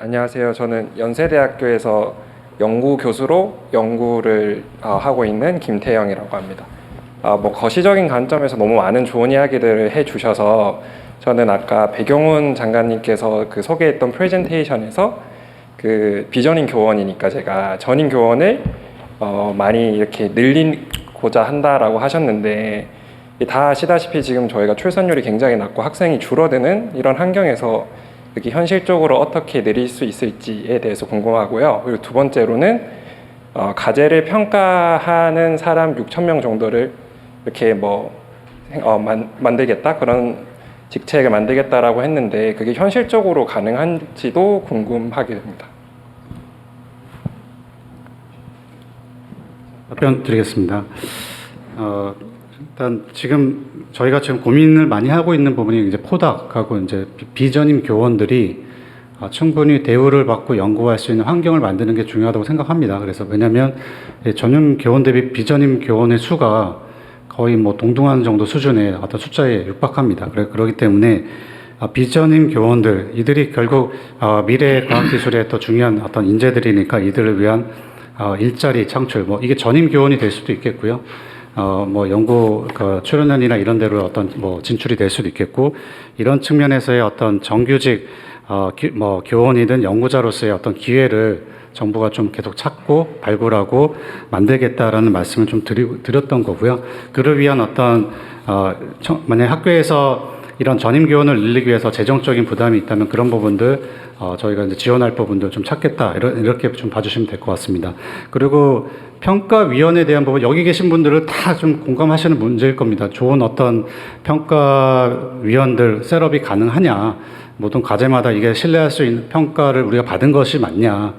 안녕하세요. 저는 연세대학교에서 연구 교수로 연구를 하고 있는 김태영이라고 합니다. 뭐 거시적인 관점에서 너무 많은 좋은 이야기들을 해주셔서 저는 아까 배경훈 장관님께서 그 소개했던 프레젠테이션에서 그 비전인 교원이니까 제가 전인 교원을 많이 이렇게 늘리고자 한다라고 하셨는데, 다 아시다시피 지금 저희가 출산율이 굉장히 낮고 학생이 줄어드는 이런 환경에서 이렇게 현실적으로 어떻게 늘릴 수 있을지에 대해서 궁금하고요. 그리고 두 번째로는 가제를 평가하는 사람 6,000명 정도를 이렇게 만들겠다, 그런 직책을 만들겠다라고 했는데 그게 현실적으로 가능한지도 궁금하게 됩니다. 답변 드리겠습니다. 일단 저희가 지금 고민을 많이 하고 있는 부분이 이제 포닥하고 이제 비전임 교원들이 충분히 대우를 받고 연구할 수 있는 환경을 만드는 게 중요하다고 생각합니다. 그래서 왜냐하면 전임 교원 대비 비전임 교원의 수가 거의 뭐 동등한 정도 수준의 어떤 숫자에 육박합니다. 그렇기 때문에 비전임 교원들, 이들이 결국 미래 과학기술의 또 중요한 어떤 인재들이니까 이들을 위한 일자리 창출, 이게 전임 교원이 될 수도 있겠고요. 연구 출연연이나 이런 데로 어떤 진출이 될 수도 있겠고, 이런 측면에서의 어떤 정규직 교원이든 연구자로서의 어떤 기회를 정부가 좀 계속 찾고 발굴하고 만들겠다라는 말씀을 좀 드렸던 거고요. 그를 위한 어떤 만약 학교에서 이런 전임 교원을 늘리기 위해서 재정적인 부담이 있다면 그런 부분들 저희가 이제 지원할 부분들 좀 찾겠다, 이렇게 좀 봐주시면 될 것 같습니다. 그리고 평가위원회에 대한 부분, 여기 계신 분들은 다 좀 공감하시는 문제일 겁니다. 좋은 어떤 평가위원들 셋업이 가능하냐, 모든 과제마다 이게 신뢰할 수 있는 평가를 우리가 받은 것이 맞냐,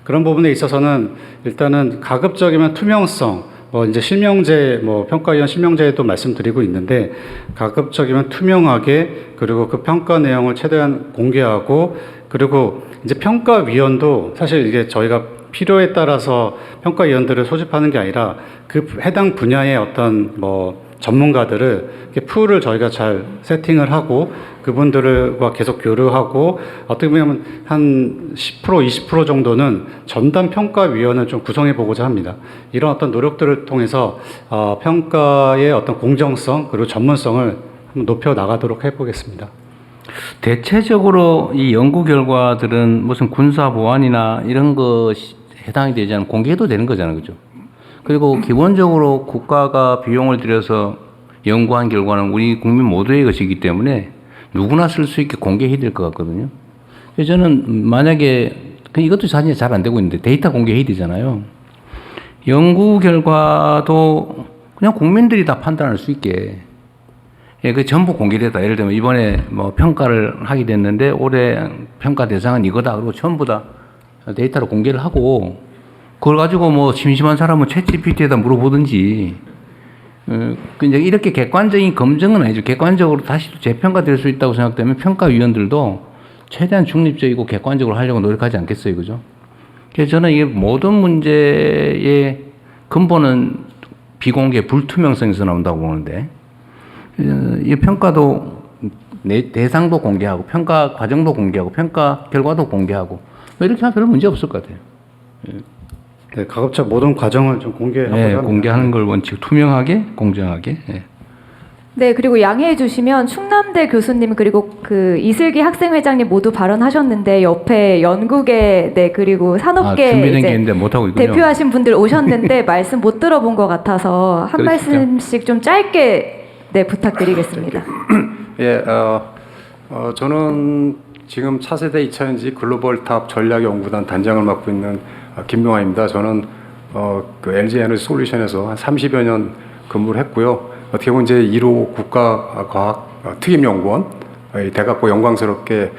그런 부분에 있어서는 일단은 가급적이면 투명성, 이제 실명제, 평가위원 실명제도 말씀드리고 있는데, 가급적이면 투명하게, 그리고 그 평가 내용을 최대한 공개하고, 그리고 이제 평가위원도 사실 이게 저희가 필요에 따라서 평가위원들을 소집하는 게 아니라 그 해당 분야의 어떤 전문가들을 풀을 저희가 잘 세팅을 하고 그분들과 계속 교류하고, 어떻게 보면 한 10%, 20% 정도는 전담 평가위원을 좀 구성해 보고자 합니다. 이런 어떤 노력들을 통해서 평가의 어떤 공정성 그리고 전문성을 한번 높여 나가도록 해보겠습니다. 대체적으로 이 연구 결과들은 무슨 군사 보안이나 이런 것이 해당이 되지 않으면 공개해도 되는 거잖아요, 그죠? 그리고 기본적으로 국가가 비용을 들여서 연구한 결과는 우리 국민 모두의 것이기 때문에 누구나 쓸 수 있게 공개해야 될 것 같거든요. 그래서 저는 만약에 이것도 사실 잘 안 되고 있는데 데이터 공개해야 되잖아요. 연구 결과도 그냥 국민들이 다 판단할 수 있게, 그 전부 공개됐다. 예를 들면 이번에 평가를 하게 됐는데 올해 평가 대상은 이거다, 그리고 전부 다 데이터로 공개를 하고, 그걸 가지고 심심한 사람은 챗GPT에다 물어보든지, 이제 이렇게 객관적인 검증은 아니죠. 객관적으로 다시 재평가될 수 있다고 생각되면 평가위원들도 최대한 중립적이고 객관적으로 하려고 노력하지 않겠어요, 그죠? 그래서 저는 이게 모든 문제의 근본은 비공개, 불투명성에서 나온다고 보는데, 이 평가도 대상도 공개하고 평가 과정도 공개하고 평가 결과도 공개하고 이렇게 하면 별로 문제 없을 것 같아요. 네, 가급적 모든 과정을 좀 공개하고 네, 공개하는 걸 원칙, 투명하게, 공정하게. 네. 네, 그리고 양해해 주시면 충남대 교수님 그리고 그 이슬기 학생회장님 모두 발언하셨는데 옆에 연구계, 그리고 산업계 준비된 게 있는데 못하고 있군요. 대표하신 분들 오셨는데 말씀 못 들어본 것 같아서 한 말씀씩 좀 짧게 부탁드리겠습니다. 예, 저는 지금 차세대 2차전지 글로벌 탑 전략연구단 단장을 맡고 있는 김명환입니다. 저는 그 LG 에너지 솔루션에서 한 30여 년 근무를 했고요. 어떻게 보면 이제 1호 국가과학 특임연구원, 대각고 영광스럽게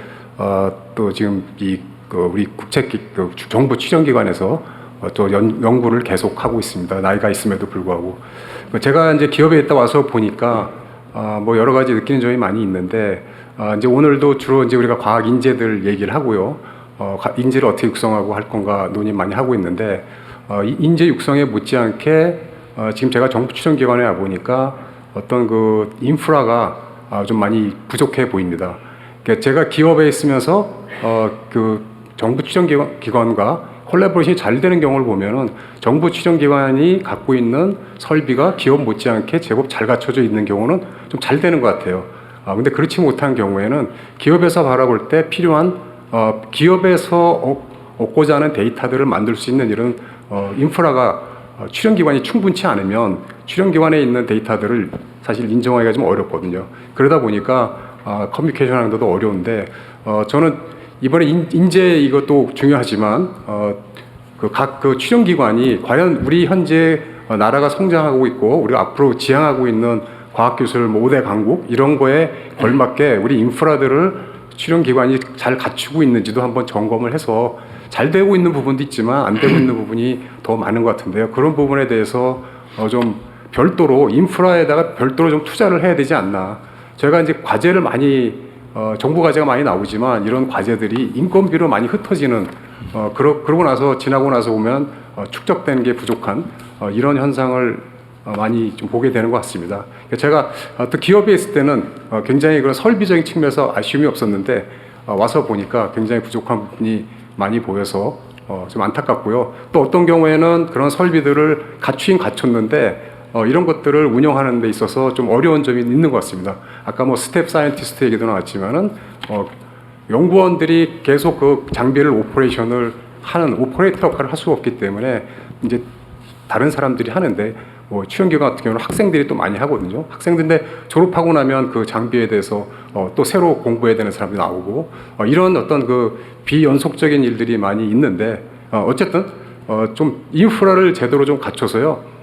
또 지금 우리 정부 추정기관에서 또 연구를 계속 하고 있습니다. 나이가 있음에도 불구하고. 제가 이제 기업에 있다 와서 보니까 여러 가지 느끼는 점이 많이 있는데, 이제 오늘도 주로 이제 우리가 과학 인재들 얘기를 하고요. 인재를 어떻게 육성하고 할 건가 논의 많이 하고 있는데, 이 인재 육성에 못지않게 지금 제가 정부 추천기관에 와 보니까 어떤 그 인프라가 좀 많이 부족해 보입니다. 그러니까 제가 기업에 있으면서 정부 추정기관과 콜라보레이션이 잘 되는 경우를 보면은 정부 추정기관이 갖고 있는 설비가 기업 못지않게 제법 잘 갖춰져 있는 경우는 좀 잘 되는 것 같아요. 근데 그렇지 못한 경우에는 기업에서 바라볼 때 필요한 기업에서 얻고자 하는 데이터들을 만들 수 있는 이런 인프라가 추정기관이 충분치 않으면 추정기관에 있는 데이터들을 사실 인정하기가 좀 어렵거든요. 그러다 보니까 커뮤니케이션 하는 것도 어려운데 저는 이번에 인재 이것도 중요하지만 각 추정기관이 과연 우리 현재 나라가 성장하고 있고 우리가 앞으로 지향하고 있는 과학기술 5대 강국 이런 거에 걸맞게 우리 인프라들을 추정기관이 잘 갖추고 있는지도 한번 점검을 해서 잘 되고 있는 부분도 있지만 안 되고 있는 부분이 더 많은 것 같은데요. 그런 부분에 대해서 좀 별도로 인프라에다가 별도로 좀 투자를 해야 되지 않나. 저희가 이제 과제를 많이 정부 과제가 많이 나오지만 이런 과제들이 인건비로 많이 흩어지는 그러고 나서 지나고 나서 보면 축적되는 게 부족한 이런 현상을 많이 좀 보게 되는 것 같습니다. 제가 또 기업에 있을 때는 굉장히 그런 설비적인 측면에서 아쉬움이 없었는데 와서 보니까 굉장히 부족한 부분이 많이 보여서 좀 안타깝고요. 또 어떤 경우에는 그런 설비들을 갖추긴 갖췄는데 이런 것들을 운영하는 데 있어서 좀 어려운 점이 있는 것 같습니다. 아까 뭐 스텝 사이언티스트 얘기도 나왔지만은 연구원들이 계속 그 장비를 오퍼레이션을 하는 오퍼레이터 역할을 할 수가 없기 때문에 이제 다른 사람들이 하는데 추정기관 같은 경우는 학생들이 또 많이 하거든요. 학생들인데 졸업하고 나면 그 장비에 대해서 또 새로 공부해야 되는 사람들이 나오고 이런 어떤 그 비연속적인 일들이 많이 있는데 어쨌든 좀 인프라를 제대로 좀 갖춰서요.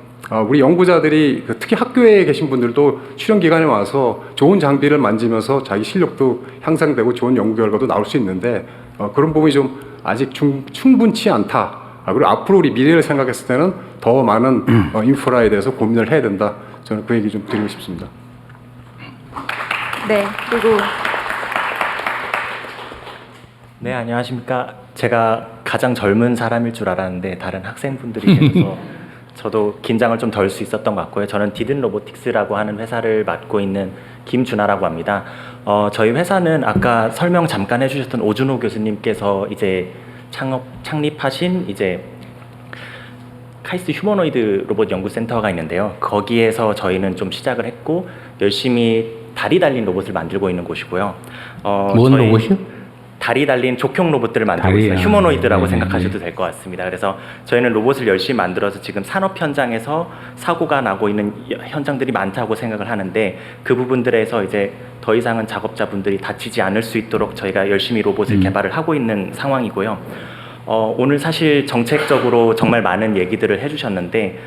우리 연구자들이 특히 학교에 계신 분들도 추정기관에 와서 좋은 장비를 만지면서 자기 실력도 향상되고 좋은 연구 결과도 나올 수 있는데 그런 부분이 좀 아직 충분치 않다. 그리고 앞으로 우리 미래를 생각했을 때는 더 많은 인프라에 대해서 고민을 해야 된다. 저는 그 얘기 좀 드리고 싶습니다. 네, 그리고 네, 안녕하십니까. 제가 가장 젊은 사람일 줄 알았는데 다른 학생분들이 계셔서 저도 긴장을 좀 덜 수 있었던 것 같고요. 저는 디든 로보틱스라고 하는 회사를 맡고 있는 김준하라고 합니다. 저희 회사는 아까 설명 잠깐 해주셨던 오준호 교수님께서 이제 창립하신 이제 카이스트 휴머노이드 로봇 연구센터가 있는데요. 거기에서 저희는 좀 시작을 했고 열심히 다리 달린 로봇을 만들고 있는 곳이고요. 뭔 저희 로봇이요? 다리 달린 족형 로봇들을 만들고 있어요. 휴머노이드라고 생각하셔도 될 것 같습니다. 그래서 저희는 로봇을 열심히 만들어서 지금 산업 현장에서 사고가 나고 있는 현장들이 많다고 생각을 하는데 그 부분들에서 이제 더 이상은 작업자분들이 다치지 않을 수 있도록 저희가 열심히 로봇을 개발을 하고 있는 상황이고요. 오늘 사실 정책적으로 정말 많은 얘기들을 해주셨는데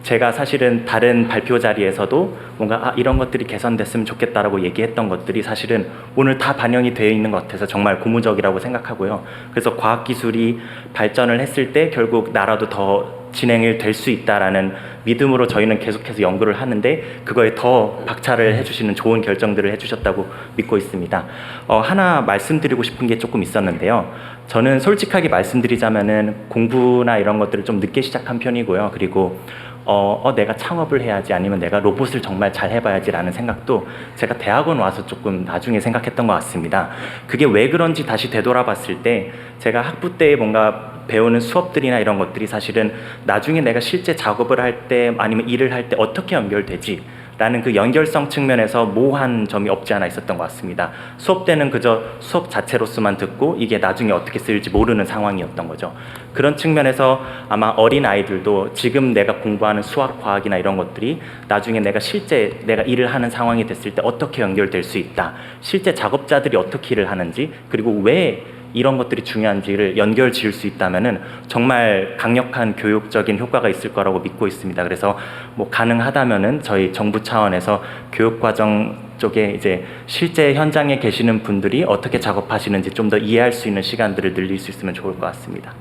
제가 사실은 다른 발표 자리에서도 뭔가 이런 것들이 개선됐으면 좋겠다라고 얘기했던 것들이 사실은 오늘 다 반영이 되어 있는 것 같아서 정말 고무적이라고 생각하고요. 그래서 과학기술이 발전을 했을 때 결국 나라도 더 진행이 될 수 있다라는 믿음으로 저희는 계속해서 연구를 하는데 그거에 더 박차를 해주시는 좋은 결정들을 해주셨다고 믿고 있습니다. 하나 말씀드리고 싶은 게 조금 있었는데요. 저는 솔직하게 말씀드리자면은 공부나 이런 것들을 좀 늦게 시작한 편이고요. 그리고 내가 창업을 해야지 아니면 내가 로봇을 정말 잘 해봐야지라는 생각도 제가 대학원 와서 조금 나중에 생각했던 것 같습니다. 그게 왜 그런지 다시 되돌아봤을 때 제가 학부 때 뭔가 배우는 수업들이나 이런 것들이 사실은 나중에 내가 실제 작업을 할 때 아니면 일을 할 때 어떻게 연결되지? 라는 그 연결성 측면에서 모호한 점이 없지 않아 있었던 것 같습니다. 수업 때는 그저 수업 자체로서만 듣고 이게 나중에 어떻게 쓰일지 모르는 상황이었던 거죠. 그런 측면에서 아마 어린 아이들도 지금 내가 공부하는 수학, 과학이나 이런 것들이 나중에 내가 실제 내가 일을 하는 상황이 됐을 때 어떻게 연결될 수 있다. 실제 작업자들이 어떻게 일을 하는지 그리고 왜 이런 것들이 중요한지를 연결 지을 수 있다면은 정말 강력한 교육적인 효과가 있을 거라고 믿고 있습니다. 그래서 뭐 가능하다면은 저희 정부 차원에서 교육과정 쪽에 이제 실제 현장에 계시는 분들이 어떻게 작업하시는지 좀 더 이해할 수 있는 시간들을 늘릴 수 있으면 좋을 것 같습니다.